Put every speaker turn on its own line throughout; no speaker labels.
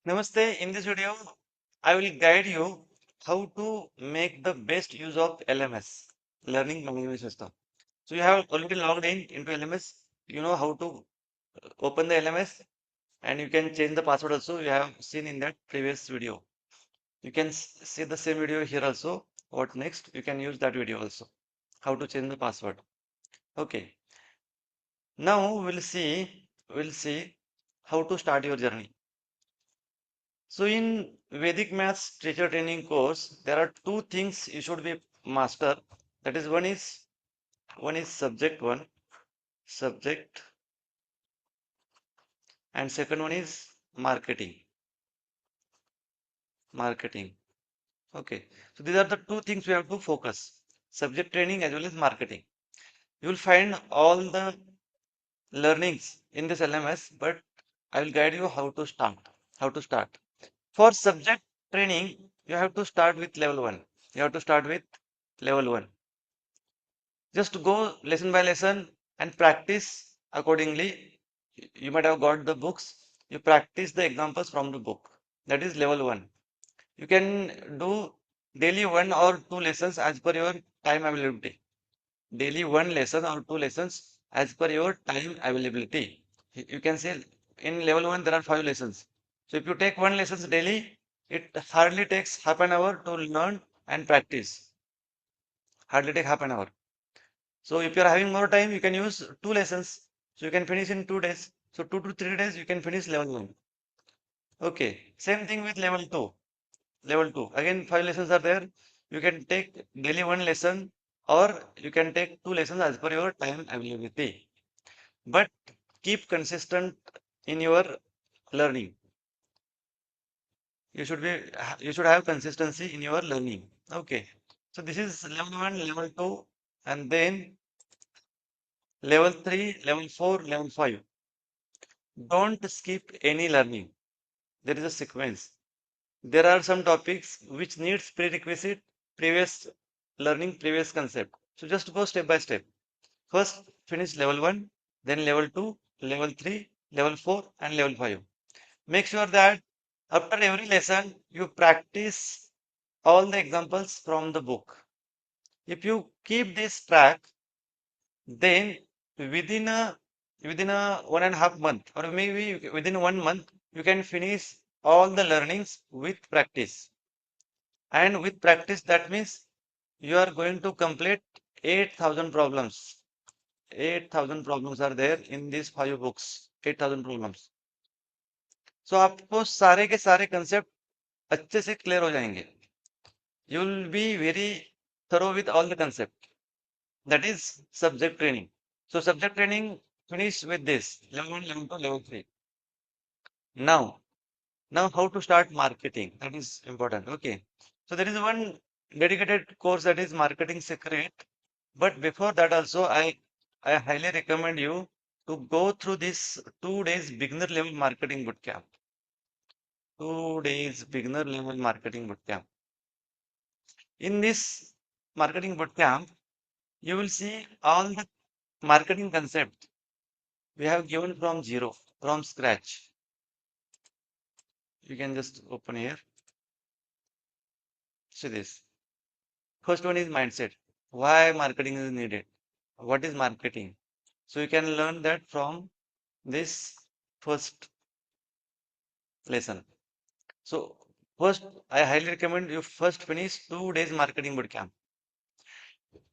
Namaste. In this video, I will guide you how to make the best use of LMS, Learning Management System. So you have already logged in into LMS. You know how to open the LMS and you can change the password also. You have seen in that previous video. You can see the same video here also. What next? You can use that video also. How to change the password. Okay. Now we'll see how to start your journey. So in Vedic Maths teacher training course, there are two things you should be master. That is one is subject, and second one is marketing. Marketing. Okay. So these are the two things we have to focus. Subject training as well as marketing. You will find all the learnings in this LMS, but I will guide you how to start. How to start. For subject training, you have to start with level 1. You have to start with level 1. Just go lesson by lesson and practice accordingly. You might have got the books. You practice the examples from the book. That is level 1. You can do daily one or two lessons as per your time availability. Daily one lesson or two lessons as per your time availability. You can say in level 1 there are 5 lessons. So if you take one lessons daily, it hardly takes half an hour to learn and practice. Hardly take half an hour. So if you're having more time, you can use two lessons. So you can finish in 2 days. So 2 to 3 days, you can finish level 1. Okay. Same thing with level 2. Level 2. Again, 5 lessons are there. You can take daily one lesson or you can take two lessons as per your time availability. But keep consistent in your learning. You should have consistency in your learning. Okay. So this is level 1, level 2, and then level 3, level 4, level 5. Don't skip any learning. There is a sequence. There are some topics which needs prerequisite, previous learning, previous concept. So just go step by step. First finish level 1, then level 2, level 3, level 4, and level 5. Make sure that after every lesson you practice all the examples from the book. If you keep this track, then within a within a 1.5 month or maybe within 1 month, you can finish all the learnings with practice. And with practice, that means you are going to complete 8,000 problems. 8,000 problems are there in these 5 books. 8,000 problems. So आपको सारे के सारे concept अच्छे से clear हो जाएंगे. You will be very thorough with all the concept. That is subject training. So subject training finish with this level 1, level 2, level 3. Now, now how to start marketing? That is important. Okay. So there is one dedicated course that is marketing secret. But before that also, I highly recommend you to go through this 2 days beginner level marketing bootcamp. 2 days beginner level marketing bootcamp. In this marketing bootcamp, you will see all the marketing concept we have given from zero, from scratch. You can just open here. See this. First one is mindset. Why marketing is needed? What is marketing? So you can learn that from this first lesson. So first, I highly recommend you first finish 2 days marketing bootcamp.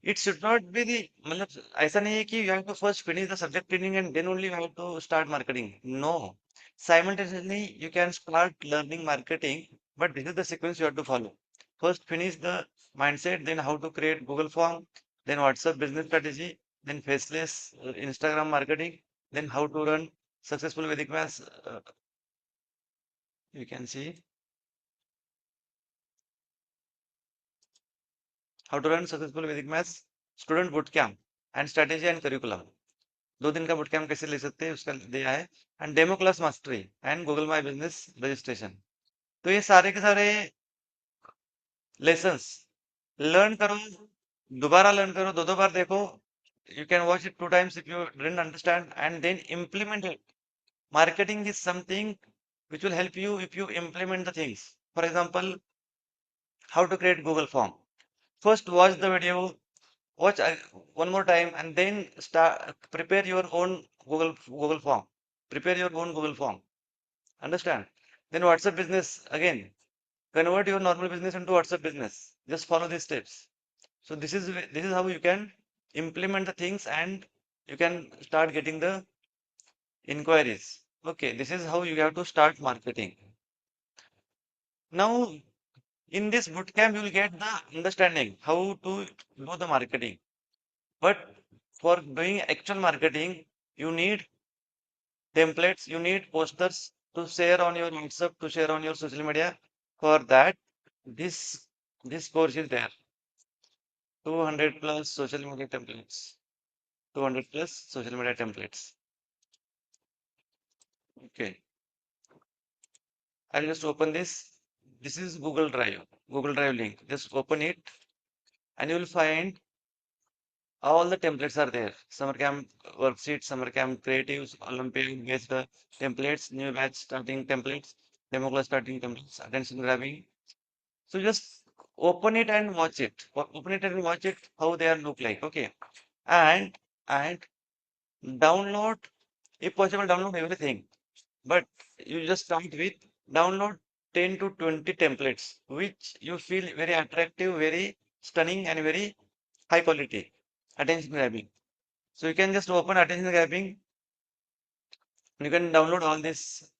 It should not be the मतलब ऐसा नहीं है कि you have to first finish the subject training and then only you have to start marketing. No. Simultaneously, you can start learning marketing, but this is the sequence you have to follow. First, finish the mindset, then how to create Google form, then WhatsApp business strategy, then faceless Instagram marketing, then how to run successful Vedic maths. You can see how to run successful Vedic maths student bootcamp and strategy and curriculum. 2 दिन का bootcamp कैसे ले सकते हैं उसका दिया है and demo class mastery and Google my business registration. तो ये सारे के सारे लेसन्स लर्न करो, दोबारा लर्न करो, दो दो बार देखो. You can watch it 2 times if you didn't understand and then implement it. Marketing is something which will help you if you implement the things. For example, how to create Google form. First, watch the video, watch one more time, and then start prepare your own Google form. Prepare your own Google form. Understand? Then WhatsApp business again. Convert your normal business into WhatsApp business. Just follow these steps. So this is how you can implement the things and you can start getting the inquiries. Okay, this is how you have to start marketing. Now, in this bootcamp, you will get the understanding how to do the marketing. But for doing actual marketing, you need templates, you need posters to share on your WhatsApp, to share on your social media. For that, this this course is there. 200 plus social media templates. 200 plus social media templates. Okay, I'll just open this. This is Google Drive, Google Drive link. Just open it and you will find all the templates are there. Summer camp worksheet, summer camp creatives, Olympic based templates, new batch starting templates, demo class starting templates, attention grabbing. So just open it and watch it. Open it and watch it how they are look like. Okay. And download, if possible, download everything. But you just start with download 10 to 20 templates, which you feel very attractive, very stunning, and very high quality. Attention grabbing. So you can just open attention grabbing. You can download all this.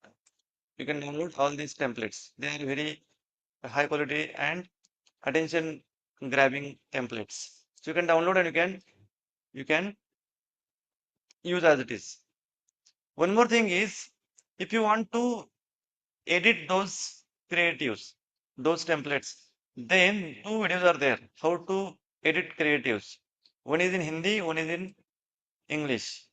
You can download all these templates. They are very high quality and attention grabbing templates. So you can download and you can use as it is. One more thing is if you want to edit those creatives, those templates, then two videos are there. How to edit creatives. One is in Hindi, one is in English.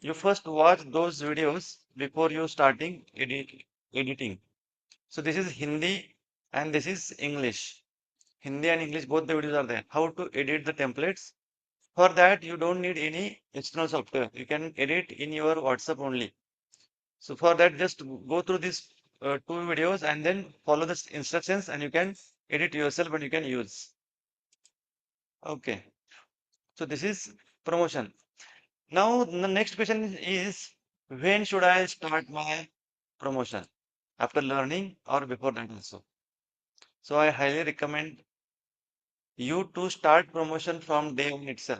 You first watch those videos before you starting editing. So this is Hindi and this is English. Hindi and English, both the videos are there. How to edit the templates. For that, you don't need any external software. You can edit in your WhatsApp only. So for that, just go through these two videos and then follow the instructions and you can edit yourself and you can use. Okay. So this is promotion. Now the next question is when should I start my promotion? After learning or before that also? So I highly recommend you to start promotion from day one itself.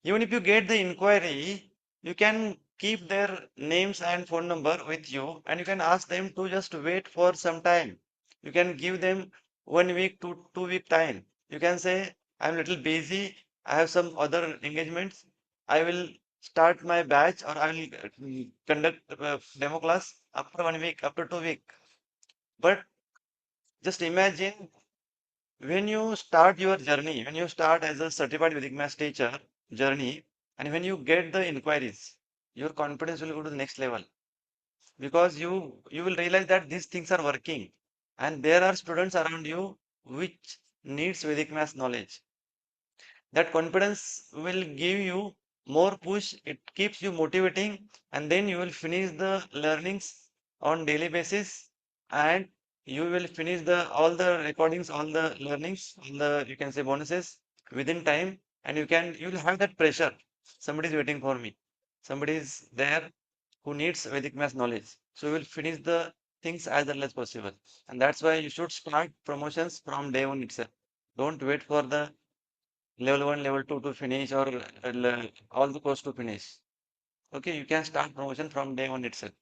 Even if you get the inquiry, you can keep their names and phone number with you and you can ask them to just wait for some time. You can give them 1 week to 2 week time. You can say, I'm little busy. I have some other engagements. I will start my batch or I will conduct demo class after 1 week, after 2 week. But just imagine when you start your journey, when you start as a certified Vedic Maths teacher journey, and when you get the inquiries, your confidence will go to the next level because you will realize that these things are working, and there are students around you which needs Vedic Maths knowledge. That confidence will give you more push. It keeps you motivating, and then you will finish the learnings on daily basis, and you will finish the all the recordings, all the learnings, all the you can say bonuses within time, and you will have that pressure. Somebody is waiting for me. Somebody is there who needs Vedic math knowledge. So you will finish the things as early as possible, and that's why you should start promotions from day one itself. Don't wait for the level 1, level 2 to finish or all the course to finish. Okay, you can start promotion from day one itself.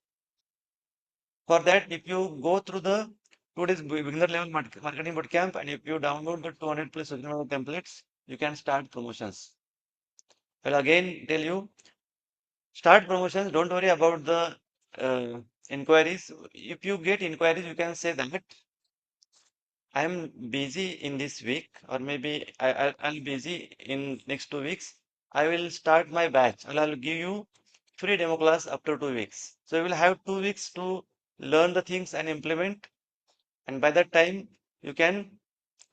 For that, if you go through the 2 days beginner level marketing bootcamp and if you download the 200 plus original templates, you can start promotions. Well, again, tell you, start promotions. Don't worry about the inquiries. If you get inquiries, you can say that I'm busy in this week, or maybe I'll busy in next 2 weeks. I will start my batch. I'll give you free demo class after 2 weeks. So you will have 2 weeks to learn the things and implement. And by that time, you can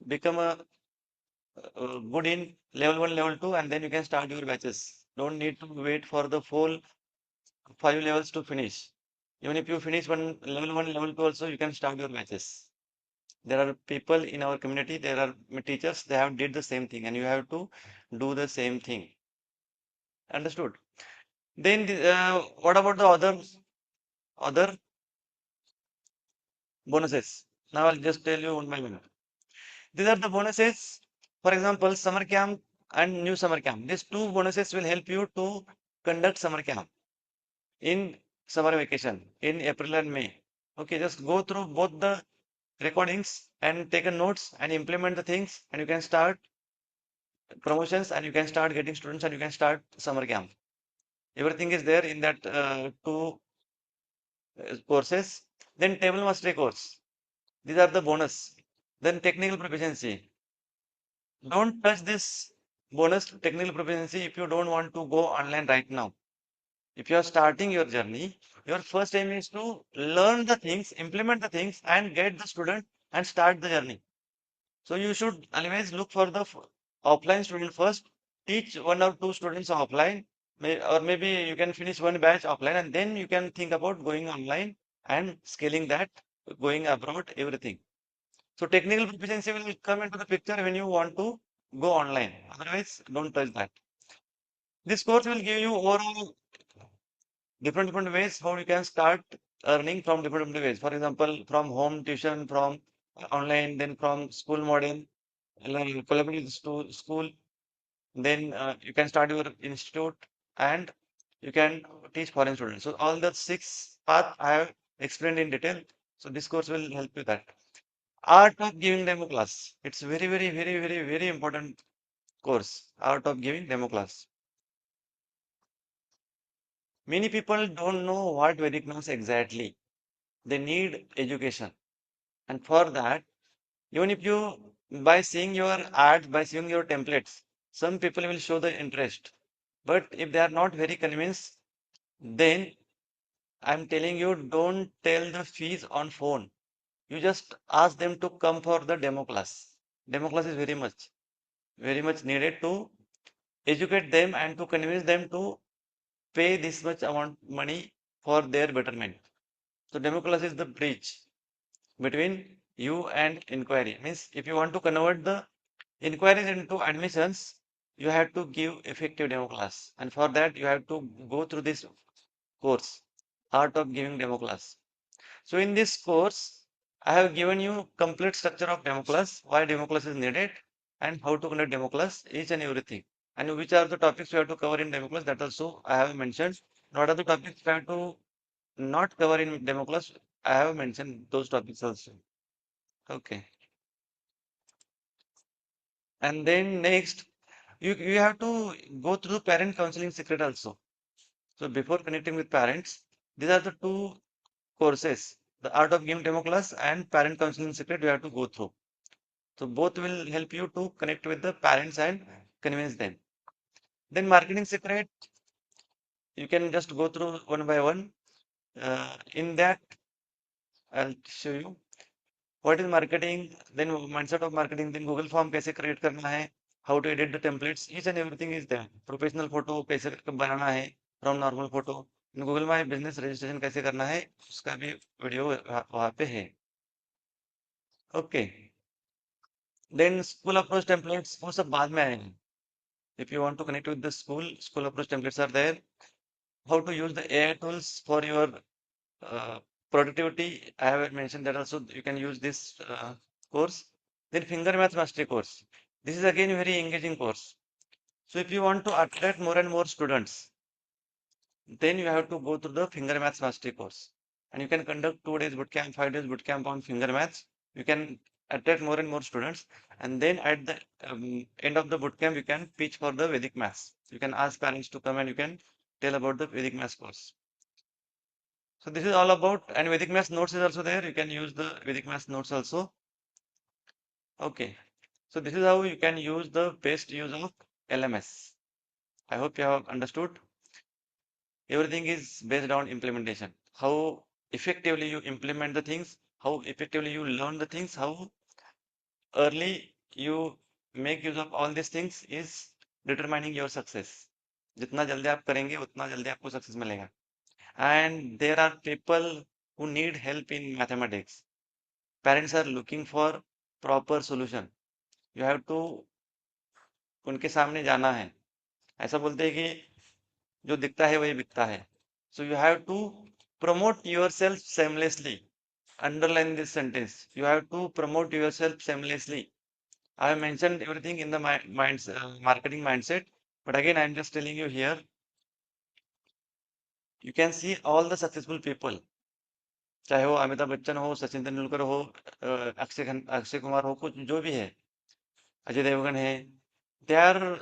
become good in level 1, level 2, and then you can start your batches. Don't need to wait for the full 5 levels to finish. Even if you finish one, level two also, you can start your batches. There are people in our community, there are teachers, they have did the same thing, and you have to do the same thing. Understood? Then, what about the other bonuses? Now I'll just tell you one by one. These are the bonuses. For example, summer camp and new summer camp. These two bonuses will help you to conduct summer camp in summer vacation in April and May. Okay, just go through both the recordings and take a notes and implement the things, and you can start promotions and you can start getting students and you can start summer camp. Everything is there in that two courses. Then table mastery course. These are the bonus. Then technical proficiency. Don't touch this bonus technical proficiency if you don't want to go online right now. If you are starting your journey, your first aim is to learn the things, implement the things, and get the student and start the journey. So you should always look for the offline student first. Teach one or two students offline, or maybe you can finish one batch offline, and then you can think about going online and scaling that, going abroad, everything. So technical proficiency will come into the picture when you want to go online. Otherwise, don't touch that. This course will give you overall different ways how you can start earning from different ways. For example, from home tuition, from online, then from school model, collaborate to school. Then you can start your institute and you can teach foreign students. So all the six paths I have explained in detail. So this course will help you that. Art of giving demo class. It's very important course. Art of giving demo class. Many people don't know what Vedic means exactly. They need education. And for that, even if you, by seeing your ads, by seeing your templates, some people will show the interest. But if they are not very convinced, then I'm telling you, don't tell the fees on phone. You just ask them to come for the demo class. Demo class is very much needed to educate them and to convince them to pay this much amount money for their betterment. So demo class is the bridge between you and inquiry. Means if you want to convert the inquiries into admissions, you have to give effective demo class. And for that, you have to go through this course, Art of Giving Demo Class. So in this course, I have given you complete structure of demo class, why demo class is needed, and how to conduct demo class, each and everything. And which are the topics we have to cover in demo class, that also I have mentioned. What are the topics we have to not cover in demo class, I have mentioned those topics also. Okay. And then next, you have to go through parent counseling secret also. So before connecting with parents, these are the two courses, the art of giving demo class and parent counseling secret you have to go through. So both will help you to connect with the parents and convince them. Then marketing secret, you can just go through one by one. In that, I'll show you what is marketing, then mindset of marketing, then Google form कैसे create करना है, how to edit the templates, each and everything is there. Professional photo कैसे बनाना है from normal photo. Google My Business registration कैसे करना है, उसका भी वीडियो वहाँ पे है. Okay. Then school approach templates, वो सब बाद में आएंगे. If you want to connect with the school approach templates are there. How to use the AI tools for your uh, productivity. I have mentioned that also you can use this course. Then finger math mastery course. This is again very engaging course. So if you want to attract more and more students, then you have to go through the finger maths mastery course. And you can conduct 2 days bootcamp, 5 days bootcamp on finger maths. You can attract more and more students. And then at the end of the bootcamp, you can pitch for the Vedic maths. You can ask parents to come and you can tell about the Vedic maths course. So this is all about, and Vedic maths notes is also there. You can use the Vedic maths notes also. Okay. So this is how you can use the best use of LMS. I hope you have understood. Everything is based on implementation. How effectively you implement the things, how effectively you learn the things, how early you make use of all these things is determining your success. जितना जल्दी आप करेंगे उतना जल्दी आपको success मिलेगा. And there are people who need help in mathematics. Parents are looking for proper solution. You have to उनके सामने जाना है. ऐसा बोलते हैं कि जो दिखता है वही बिकता है. So you have to promote yourself shamelessly. Underline this sentence. You have to promote yourself shamelessly. I have mentioned everything in the marketing mindset, but again, I am just telling you here. You can see all the successful people, चाहे वो अमिताभ बच्चन हो, सचिन तेंदुलकर हो, अक्षय कुमार हो, कुछ जो भी है, अजय देवगन है. They are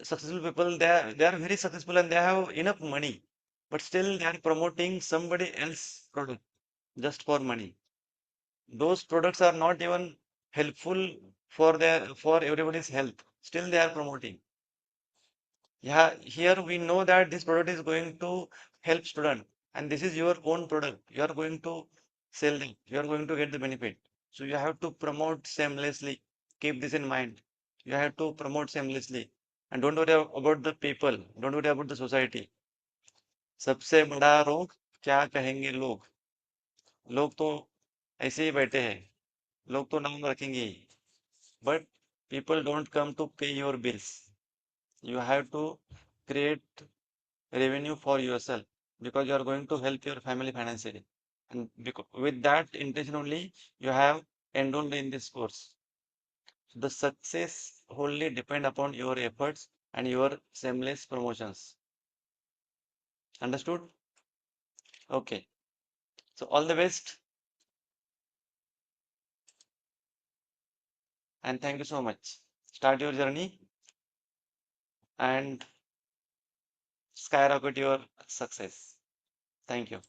successful people. They are very successful and they have enough money, but still they are promoting somebody else product just for money. Those products are not even helpful for everybody's health. Still they are promoting. Yeah, here we know that this product is going to help student, and this is your own product. You are going to sell them. You are going to get the benefit. So you have to promote shamelessly. Keep this in mind. You have to promote shamelessly, and don't worry about the people. Don't worry about the society. सबसे बड़ा रोग क्या कहेंगे लोग? लोग तो ऐसे ही बैठे हैं. लोग तो नाम रखेंगे ही. But people don't come to pay your bills. You have to create revenue for yourself because you are going to help your family financially. And with that intention only, you have enrolled in this course. So the success wholly depend upon your efforts and your seamless promotions. Understood? Okay. So all the best and thank you so much. Start your journey and skyrocket your success. Thank you.